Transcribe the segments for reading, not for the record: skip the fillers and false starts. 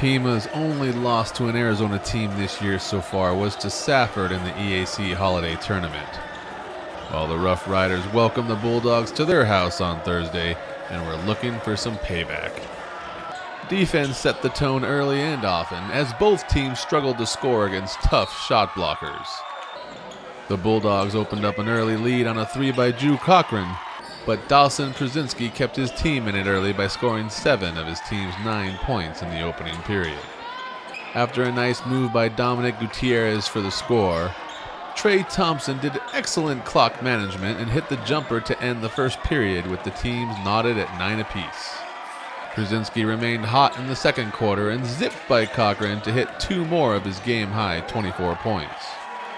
Pima's only loss to an Arizona team this year so far was to Safford in the EAC Holiday Tournament. While the Rough Riders welcomed the Bulldogs to their house on Thursday and were looking for some payback. Defense set the tone early and often as both teams struggled to score against tough shot blockers. The Bulldogs opened up an early lead on a 3 by Drew Cochran, but Dawson Przinski kept his team in it early by scoring 7 of his team's 9 points in the opening period. After a nice move by Dominic Gutierrez for the score, Trey Thompson did excellent clock management and hit the jumper to end the first period with the teams knotted at 9 apiece. Przinski remained hot in the second quarter and zipped by Cochran to hit 2 more of his game-high 24 points.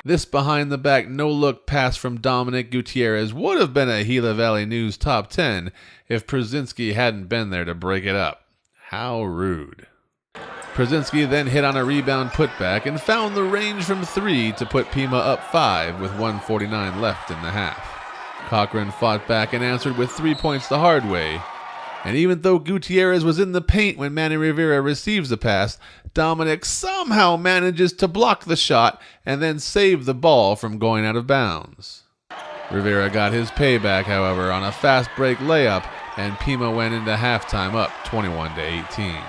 This behind-the-back no-look pass from Dominic Gutierrez would have been a Gila Valley News top 10 if Przinski hadn't been there to break it up. How rude. Przinski then hit on a rebound putback and found the range from 3 to put Pima up 5 with 1:49 left in the half. Cochran fought back and answered with 3 points the hard way. And even though Gutierrez was in the paint when Manny Rivera receives the pass, Dominic somehow manages to block the shot and then save the ball from going out of bounds. Rivera got his payback, however, on a fast break layup, and Pima went into halftime up 21-18.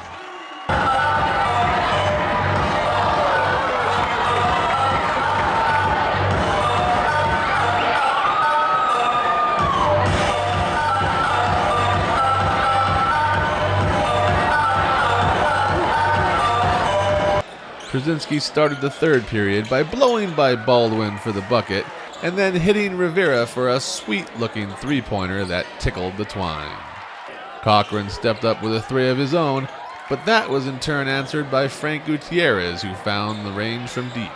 Przinski started the third period by blowing by Baldwin for the bucket and then hitting Rivera for a sweet-looking three-pointer that tickled the twine. Cochran stepped up with a 3 of his own, but that was in turn answered by Frank Gutierrez, who found the range from deep.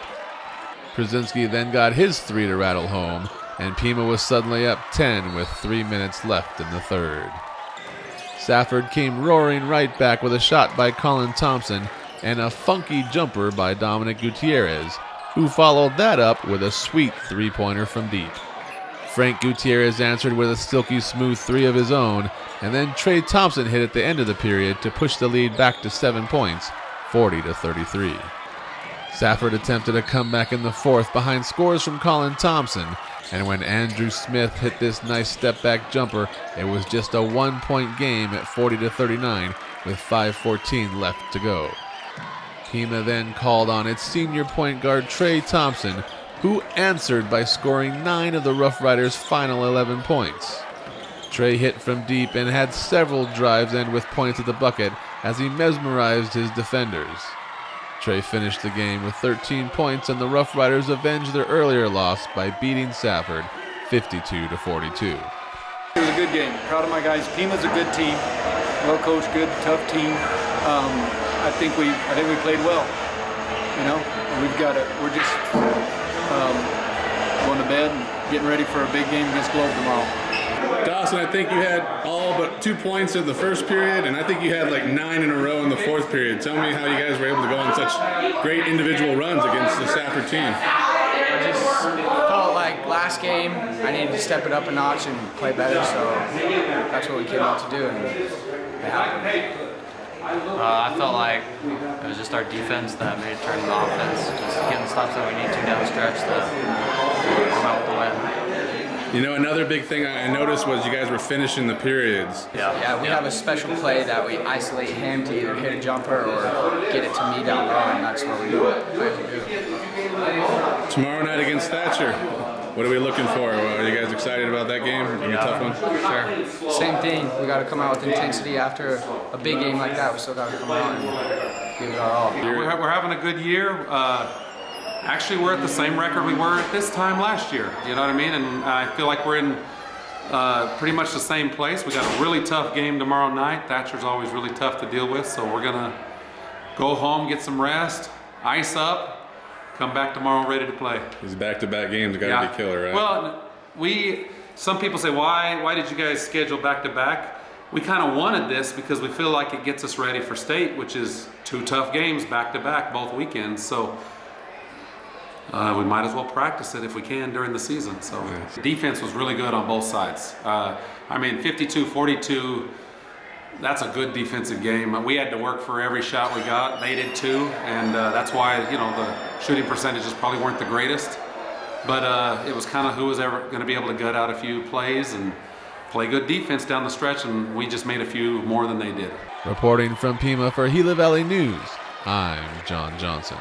Przinski then got his 3 to rattle home, and Pima was suddenly up 10 with 3 minutes left in the third. Safford came roaring right back with a shot by Colin Thompson and a funky jumper by Dominic Gutierrez, who followed that up with a sweet 3-pointer from deep. Frank Gutierrez answered with a silky smooth 3 of his own, and then Trey Thompson hit at the end of the period to push the lead back to 7 points, 40-33. Safford attempted a comeback in the fourth behind scores from Colin Thompson, and when Andrew Smith hit this nice step-back jumper, it was just a 1-point game at 40-39 with 5:14 left to go. Pima then called on its senior point guard Trey Thompson, who answered by scoring 9 of the Rough Riders' final 11 points. Trey hit from deep and had several drives end with points at the bucket as he mesmerized his defenders. Trey finished the game with 13 points, and the Rough Riders avenged their earlier loss by beating Safford 52-42. It was a good game. Proud of my guys. Pima's a good team, well coached, good, tough team. I think we played well. You know, we're just going to bed and getting ready for a big game against Globe tomorrow. Dawson, I think you had all but 2 points in the first period, and I think you had like 9 in a row in the fourth period. Tell me how you guys were able to go on such great individual runs against the Safford team. I just felt like last game I needed to step it up a notch and play better, so that's what we came out to do, and it happened. I felt like it was just our defense that made it turn the offense, just getting the stops that we need to down the stretch to come out with the win. You know, another big thing I noticed was you guys were finishing the periods. Yeah, we have a special play that we isolate him to either hit a jumper or get it to me down low, and that's what we do. Tomorrow night against Thatcher, what are we looking for? Are you guys excited about that game? It's gonna be a tough one? Sure. Same thing. We got to come out with intensity after a big game like that. We still got to come out and give it our all. We're having a good year. Actually, we're at the same record we were at this time last year. You know what I mean? And I feel like we're in pretty much the same place. We got a really tough game tomorrow night. Thatcher's always really tough to deal with, so we're gonna go home, get some rest, ice up, come back tomorrow ready to play. These back-to-back games gotta be killer, right? Well, some people say, why did you guys schedule back-to-back? We kind of wanted this because we feel like it gets us ready for state, which is 2 tough games back-to-back both weekends. So we might as well practice it if we can during the season. So defense was really good on both sides. I mean, 52-42 That's a good defensive game. We had to work for every shot we got. They did too, and that's why the shooting percentages probably weren't the greatest. But it was kind of who was ever going to be able to gut out a few plays and play good defense down the stretch, and we just made a few more than they did. Reporting from Pima for Gila Valley News, I'm John Johnson.